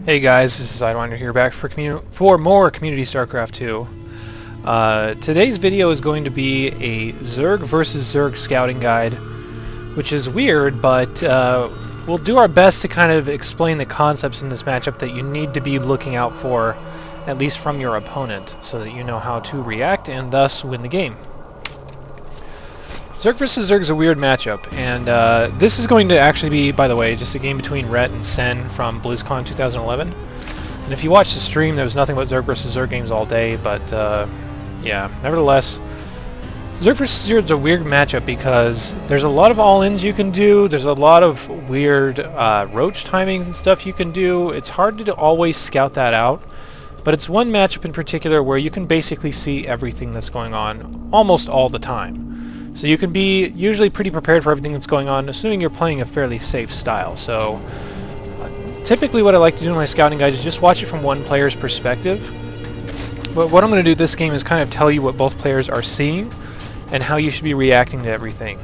Hey guys, this is Sidewinder here back for more Community Starcraft 2. Today's video is going to be a Zerg versus Zerg scouting guide, which is weird, but we'll do our best to kind of explain the concepts in this matchup that you need to be looking out for, at least from your opponent, so that you know how to react and thus win the game. Zerg vs. Zerg is a weird matchup, and this is going to actually be, by the way, just a game between Rhett and Sen from BlizzCon 2011. And if you watch the stream, there was nothing but Zerg vs. Zerg games all day, but yeah, nevertheless, Zerg vs. Zerg is a weird matchup because there's a lot of all-ins you can do, there's a lot of weird roach timings and stuff you can do. It's hard to always scout that out, but it's one matchup in particular where you can basically see everything that's going on almost all the time. So you can be usually pretty prepared for everything that's going on, assuming you're playing a fairly safe style. So typically what I like to do in my scouting guides is just watch it from one player's perspective. But what I'm going to do this game is kind of tell you what both players are seeing and how you should be reacting to everything.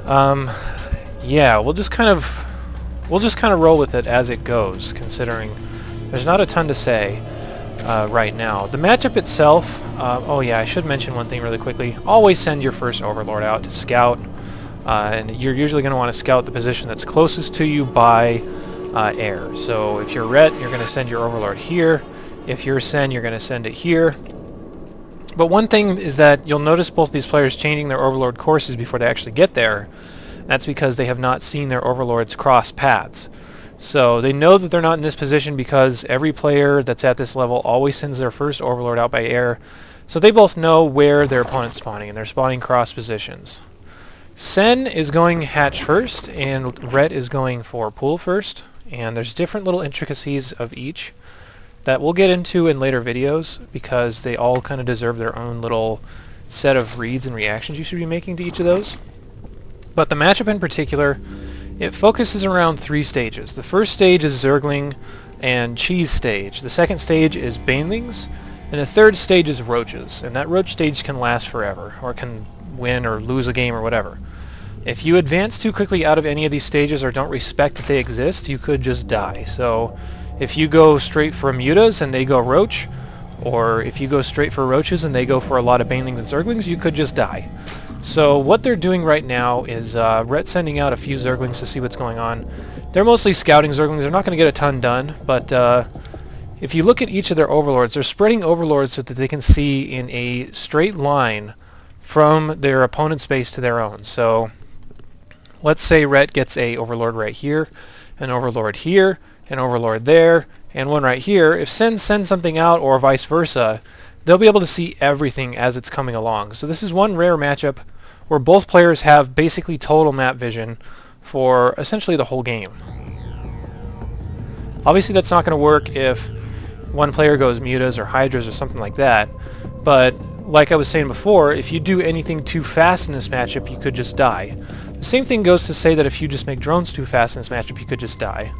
Yeah, we'll just kind of roll with it as it goes, considering there's not a ton to say right now. The matchup itself, oh yeah, I should mention one thing really quickly. Always send your first Overlord out to scout, and you're usually going to want to scout the position that's closest to you by air. So if you're Rhett, you're going to send your Overlord here. If you're Sen, you're going to send it here. But one thing is that you'll notice both these players changing their Overlord courses before they actually get there. That's because they have not seen their Overlords cross paths. So they know that they're not in this position because every player that's at this level always sends their first Overlord out by air. So they both know where their opponent's spawning, and they're spawning cross positions. Sen is going hatch first, and Rhett is going for pool first. And there's different little intricacies of each that we'll get into in later videos because they all kind of deserve their own little set of reads and reactions you should be making to each of those. But the matchup in particular, it focuses around three stages. The first stage is Zergling and Cheese stage. The second stage is Banelings. And the third stage is Roaches. And that Roach stage can last forever, or it can win or lose a game or whatever. If you advance too quickly out of any of these stages or don't respect that they exist, you could just die. So if you go straight for Mutas and they go Roach, or if you go straight for Roaches and they go for a lot of Banelings and Zerglings, you could just die. So what they're doing right now is Rhett sending out a few Zerglings to see what's going on. They're mostly scouting Zerglings. They're not going to get a ton done, but if you look at each of their Overlords, they're spreading Overlords so that they can see in a straight line from their opponent's base to their own. So let's say Rhett gets a Overlord right here, an Overlord here, an Overlord there, and one right here. If Sen sends something out or vice versa, they'll be able to see everything as it's coming along. So this is one rare matchup where both players have basically total map vision for essentially the whole game. Obviously that's not going to work if one player goes Mutas or Hydras or something like that, but like I was saying before, if you do anything too fast in this matchup, you could just die. The same thing goes to say that if you just make drones too fast in this matchup, you could just die.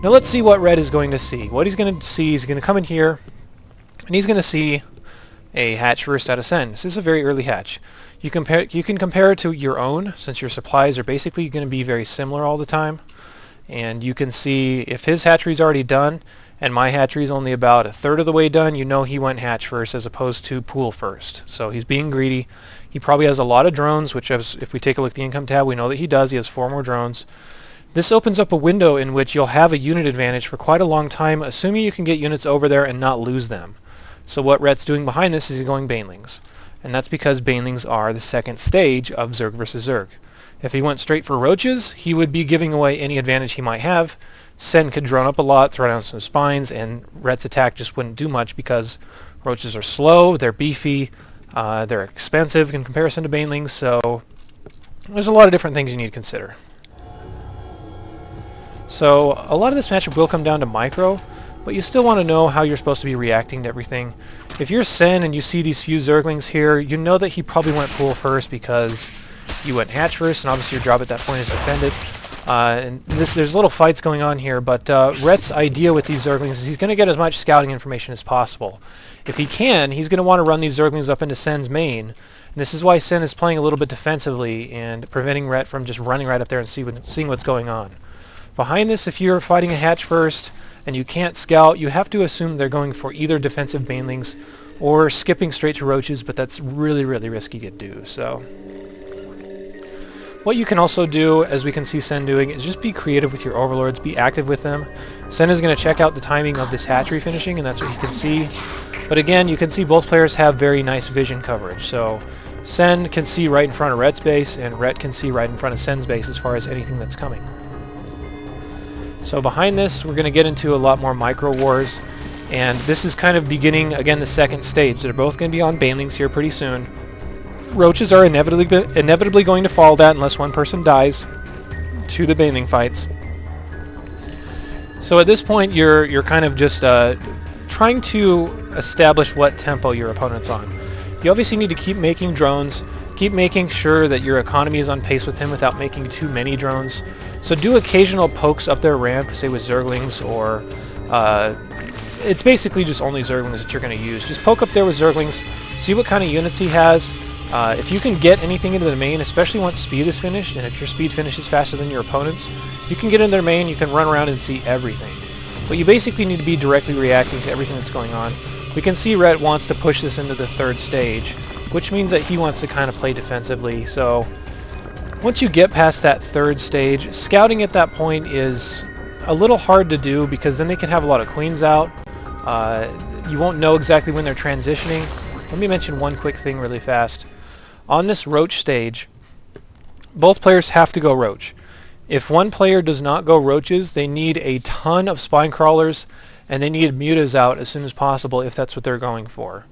Now let's see what Rhett is going to see. What he's going to see, he's going to come in here, and he's going to see a hatch first out of Sen. This is a very early hatch. You can compare it to your own, since your supplies are basically going to be very similar all the time. And you can see if his hatchery's already done, and my hatchery's only about a third of the way done, you know he went hatch first as opposed to pool first. So he's being greedy. He probably has a lot of drones, which if we take a look at the income tab, we know that he does. He has 4 more drones. This opens up a window in which you'll have a unit advantage for quite a long time, assuming you can get units over there and not lose them. So what Rhett's doing behind this is he's going Banelings. And that's because Banelings are the second stage of Zerg vs. Zerg. If he went straight for Roaches, he would be giving away any advantage he might have. Sen could drone up a lot, throw down some spines, and Rhett's attack just wouldn't do much because Roaches are slow, they're beefy, they're expensive in comparison to Banelings, so there's a lot of different things you need to consider. So a lot of this matchup will come down to micro, but you still want to know how you're supposed to be reacting to everything. If you're Sen and you see these few Zerglings here, you know that he probably went pool first because you went hatch first, and obviously your job at that point is to defend it. And there's little fights going on here, but Rhett's idea with these Zerglings is he's going to get as much scouting information as possible. If he can, he's going to want to run these Zerglings up into Sen's main. And this is why Sen is playing a little bit defensively and preventing Rhett from just running right up there and seeing what's going on. Behind this, if you're fighting a hatch first, and you can't scout, you have to assume they're going for either defensive banelings or skipping straight to roaches, but that's really, really risky to do. So what you can also do, as we can see Sen doing, is just be creative with your overlords, be active with them. Sen is going to check out the timing of this hatchery finishing, and that's what he can see. But again, you can see both players have very nice vision coverage. So Sen can see right in front of Rhett's base, and Rhett can see right in front of Sen's base as far as anything that's coming. So behind this, we're going to get into a lot more micro wars, and this is kind of beginning, again, the second stage. They're both going to be on banelings here pretty soon. Roaches are inevitably going to follow that unless one person dies to the baneling fights. So at this point, you're kind of just trying to establish what tempo your opponent's on. You obviously need to keep making drones, keep making sure that your economy is on pace with him without making too many drones. So do occasional pokes up their ramp, say with Zerglings, or it's basically just only Zerglings that you're going to use. Just poke up there with Zerglings, see what kind of units he has. If you can get anything into the main, especially once speed is finished, and if your speed finishes faster than your opponent's, you can get in their main, you can run around and see everything. But you basically need to be directly reacting to everything that's going on. We can see Rhett wants to push this into the third stage, which means that he wants to kind of play defensively. So once you get past that third stage, scouting at that point is a little hard to do because then they can have a lot of queens out. You won't know exactly when they're transitioning. Let me mention one quick thing really fast. On this roach stage, both players have to go roach. If one player does not go roaches, they need a ton of spine crawlers, and they need mutas out as soon as possible if that's what they're going for.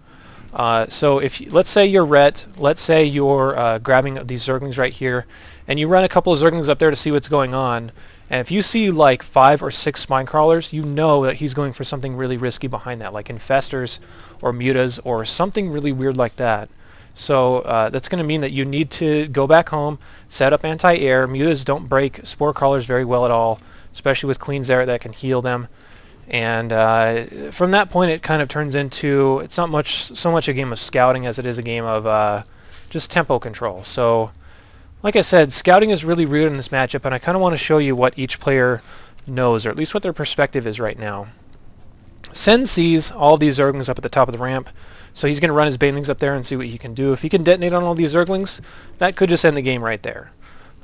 So if let's say you're Rhett, let's say you're grabbing these Zerglings right here, and you run a couple of Zerglings up there to see what's going on, and if you see like 5 or 6 spine crawlers, you know that he's going for something really risky behind that, like infestors or mutas or something really weird like that. So that's going to mean that you need to go back home, set up anti-air. Mutas don't break spore crawlers very well at all, especially with queens there that can heal them. And from that point it kind of turns into, it's not so much a game of scouting as it is a game of just tempo control. So like I said, scouting is really rude in this matchup, and I kind of want to show you what each player knows, or at least what their perspective is right now. Sen sees all these Zerglings up at the top of the ramp, so he's going to run his banelings up there and see what he can do. If he can detonate on all these Zerglings, that could just end the game right there.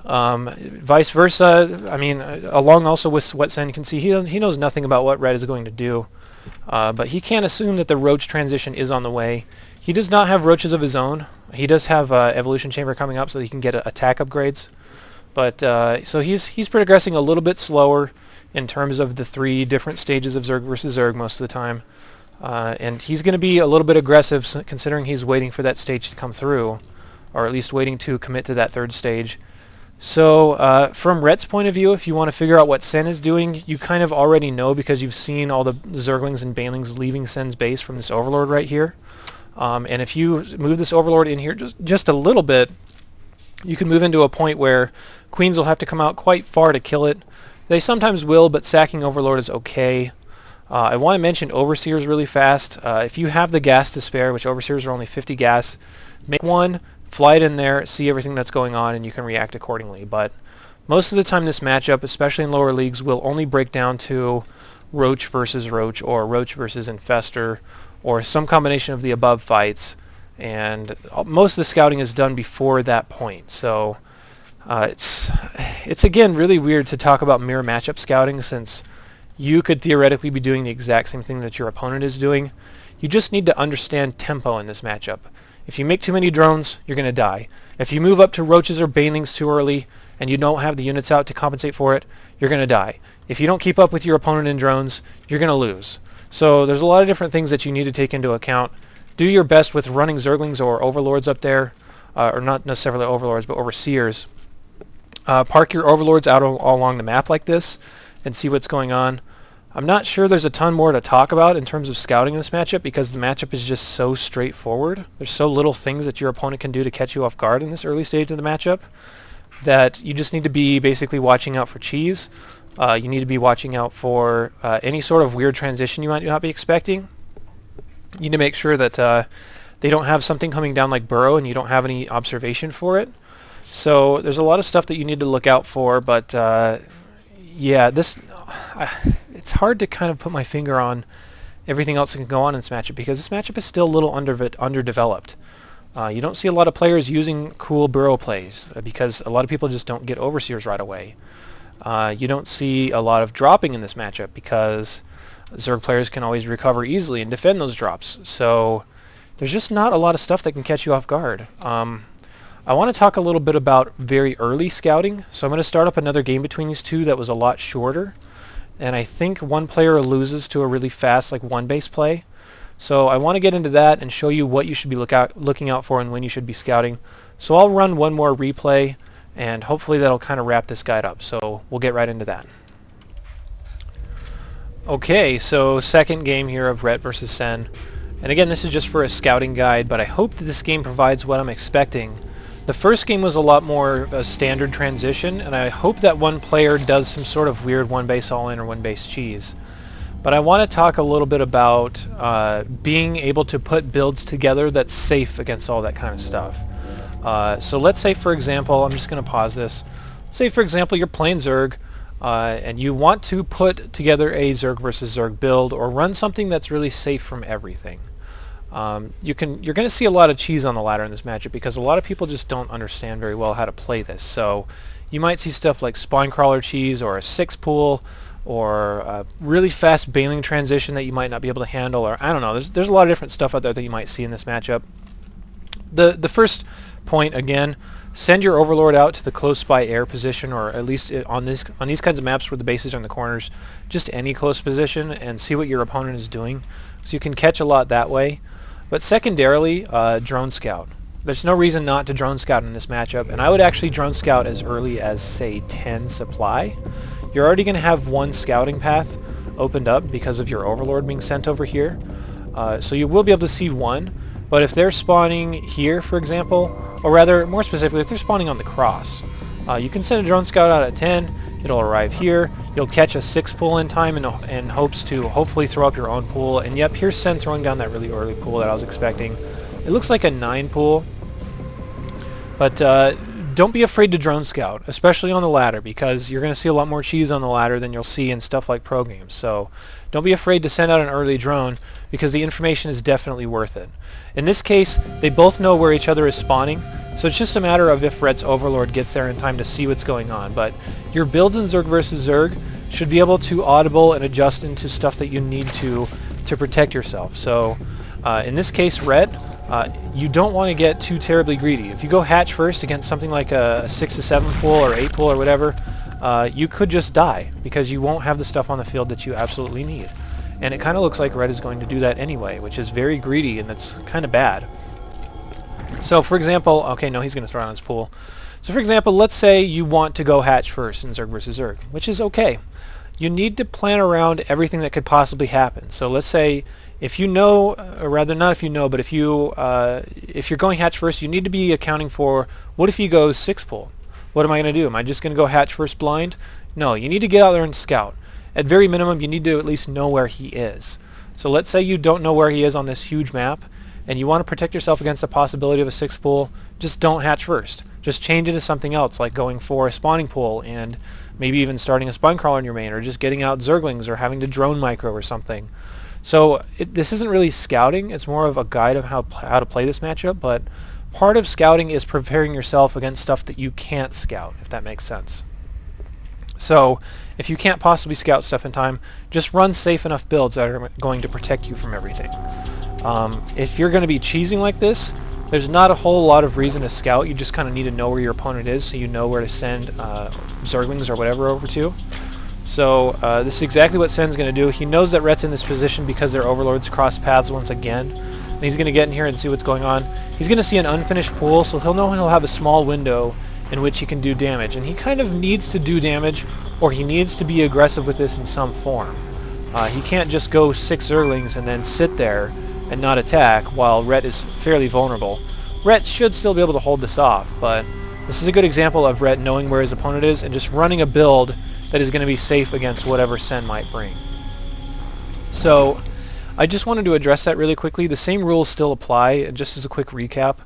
Vice versa, I mean, along also with what Sen can see, he knows nothing about what Red is going to do, but he can't assume that the roach transition is on the way. He does not have roaches of his own. He does have evolution chamber coming up so that he can get attack upgrades, but so he's progressing a little bit slower in terms of the 3 different stages of Zerg versus Zerg most of the time. And he's going to be a little bit aggressive considering he's waiting for that stage to come through, or at least waiting to commit to that third stage. So from Rhett's point of view, if you want to figure out what Sen is doing, you kind of already know because you've seen all the Zerglings and Banelings leaving Sen's base from this Overlord right here. And if you move this Overlord in here just a little bit, you can move into a point where Queens will have to come out quite far to kill it. They sometimes will, but sacking Overlord is okay. I want to mention Overseers really fast. If you have the gas to spare, which Overseers are only 50 gas, make one, fly it in there, see everything that's going on, and you can react accordingly. But most of the time this matchup, especially in lower leagues, will only break down to Roach versus Roach, or Roach versus Infestor, or some combination of the above fights. And most of the scouting is done before that point. So it's again really weird to talk about mirror matchup scouting, since you could theoretically be doing the exact same thing that your opponent is doing. You just need to understand tempo in this matchup. If you make too many drones, you're going to die. If you move up to roaches or banelings too early and you don't have the units out to compensate for it, you're going to die. If you don't keep up with your opponent in drones, you're going to lose. So there's a lot of different things that you need to take into account. Do your best with running Zerglings or Overlords up there, or not necessarily Overlords, but Overseers. Park your Overlords out all along the map like this and see what's going on. I'm not sure there's a ton more to talk about in terms of scouting in this matchup because the matchup is just so straightforward. There's so little things that your opponent can do to catch you off guard in this early stage of the matchup that you just need to be basically watching out for cheese. You need to be watching out for any sort of weird transition you might not be expecting. You need to make sure that they don't have something coming down like Burrow and you don't have any observation for it. So there's a lot of stuff that you need to look out for, but yeah, it's hard to kind of put my finger on everything else that can go on in this matchup, because this matchup is still a little underdeveloped. You don't see a lot of players using cool burrow plays because a lot of people just don't get overseers right away. You don't see a lot of dropping in this matchup because Zerg players can always recover easily and defend those drops. So there's just not a lot of stuff that can catch you off guard. I want to talk a little bit about very early scouting. So I'm going to start up another game between these two that was a lot shorter. And I think one player loses to a really fast, like, one base play. So I want to get into that and show you what you should be looking out for and when you should be scouting. So I'll run one more replay, and hopefully that'll kind of wrap this guide up. So we'll get right into that. Okay, so second game here of Rhett versus Sen. And again, this is just for a scouting guide, but I hope that this game provides what I'm expecting. The first game was a lot more of a standard transition, and I hope that one player does some sort of weird one base all-in or one base cheese. But I want to talk a little bit about being able to put builds together that's safe against all that kind of stuff. So let's say, for example, I'm just going to pause this. Say, for example, you're playing Zerg, and you want to put together a Zerg versus Zerg build, or run something that's really safe from everything. You're going to see a lot of cheese on the ladder in this matchup because a lot of people just don't understand very well how to play this. So you might see stuff like spine crawler cheese, or a 6-pool, or a really fast bailing transition that you might not be able to handle, or I don't know. There's a lot of different stuff out there that you might see in this matchup. The first point, again, send your overlord out to the close by air position, or at least on these kinds of maps where the bases are in the corners, just any close position, and see what your opponent is doing. So you can catch a lot that way. But secondarily, drone scout. There's no reason not to drone scout in this matchup, and I would actually drone scout as early as, say, 10 supply. You're already going to have one scouting path opened up because of your overlord being sent over here. So you will be able to see one, but if they're spawning here, for example, or rather, more specifically, if they're spawning on the cross, you can send a drone scout out at 10, it'll arrive here, you'll catch a 6-pool in time in hopes to hopefully throw up your own pool, and yep, here's Sen throwing down that really early pool that I was expecting. It looks like a 9-pool, but don't be afraid to drone scout, especially on the ladder, because you're going to see a lot more cheese on the ladder than you'll see in stuff like pro games. So don't be afraid to send out an early drone, because the information is definitely worth it. In this case, they both know where each other is spawning, so it's just a matter of if Rhett's overlord gets there in time to see what's going on. But your builds in Zerg versus Zerg should be able to audible and adjust into stuff that you need to protect yourself. So in this case, Rhett, you don't want to get too terribly greedy. If you go hatch first against something like a 6 to 7 pool or 8 pool or whatever, you could just die because you won't have the stuff on the field that you absolutely need. And it kind of looks like Rhett is going to do that anyway, which is very greedy, and that's kind of bad. So for example, okay, no, he's going to throw on his pool. So for example, let's say you want to go hatch first in Zerg versus Zerg, which is okay. You need to plan around everything that could possibly happen. So let's say if you know, or rather not if you know, but if you're going hatch first, you need to be accounting for, what if he goes 6-pool? What am I going to do? Am I just going to go hatch first blind? No, you need to get out there and scout. At very minimum, you need to at least know where he is. So let's say you don't know where he is on this huge map, and you want to protect yourself against the possibility of a 6-pool, just don't hatch first. Just change into something else, like going for a spawning pool, and maybe even starting a spine crawler in your main, or just getting out Zerglings, or having to drone micro or something. So this isn't really scouting, it's more of a guide of how to play this matchup, but part of scouting is preparing yourself against stuff that you can't scout, if that makes sense. So if you can't possibly scout stuff in time, just run safe enough builds that are going to protect you from everything. If you're going to be cheesing like this, there's not a whole lot of reason to scout. You just kind of need to know where your opponent is so you know where to send Zerglings or whatever over to. So this is exactly what Sen's going to do. He knows that Rhett's in this position because their overlords cross paths once again. And he's going to get in here and see what's going on. He's going to see an unfinished pool, so he'll know he'll have a small window in which he can do damage. And he kind of needs to do damage, or he needs to be aggressive with this in some form. He can't just go 6 Zerglings and then sit there and not attack while Rhett is fairly vulnerable. Rhett should still be able to hold this off, but this is a good example of Rhett knowing where his opponent is and just running a build that is going to be safe against whatever Sen might bring. So I just wanted to address that really quickly. The same rules still apply, just as a quick recap.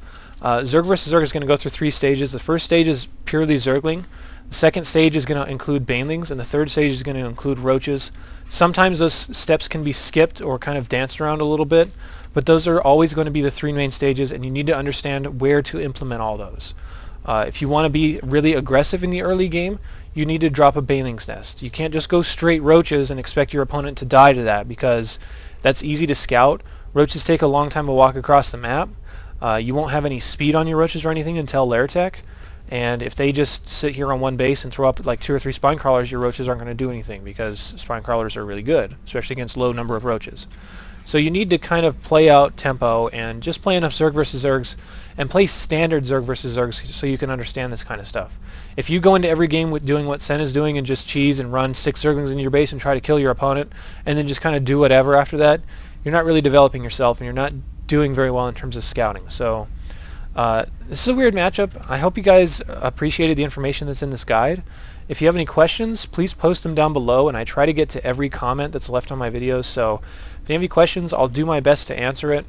Zerg versus Zerg is going to go through 3 stages. The first stage is purely Zergling. The The second stage is going to include banelings, and the third stage is going to include roaches. Sometimes those steps can be skipped or kind of danced around a little bit, but those are always going to be the 3 main stages, and you need to understand where to implement all those. If you want to be really aggressive in the early game, you need to drop a banelings nest. You can't just go straight roaches and expect your opponent to die to that, because that's easy to scout. Roaches take a long time to walk across the map. You won't have any speed on your roaches or anything until lair tech. And if they just sit here on one base and throw up like 2 or 3 spine crawlers, your roaches aren't going to do anything, because spine crawlers are really good, especially against low number of roaches. So you need to kind of play out tempo and just play enough Zerg versus Zergs, and play standard Zerg versus Zergs so you can understand this kind of stuff. If you go into every game with doing what Sen is doing and just cheese and run 6 Zerglings into your base and try to kill your opponent, and then just kind of do whatever after that, you're not really developing yourself, and you're not doing very well in terms of scouting. So this is a weird matchup. I hope you guys appreciated the information that's in this guide. If you have any questions, please post them down below, and I try to get to every comment that's left on my videos, so if you have any questions, I'll do my best to answer it.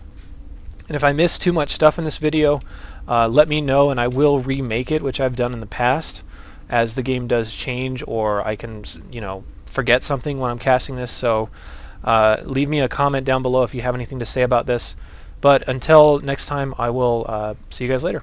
And if I miss too much stuff in this video, let me know, and I will remake it, which I've done in the past, as the game does change, or I can, forget something when I'm casting this. So leave me a comment down below if you have anything to say about this. But until next time, I will see you guys later.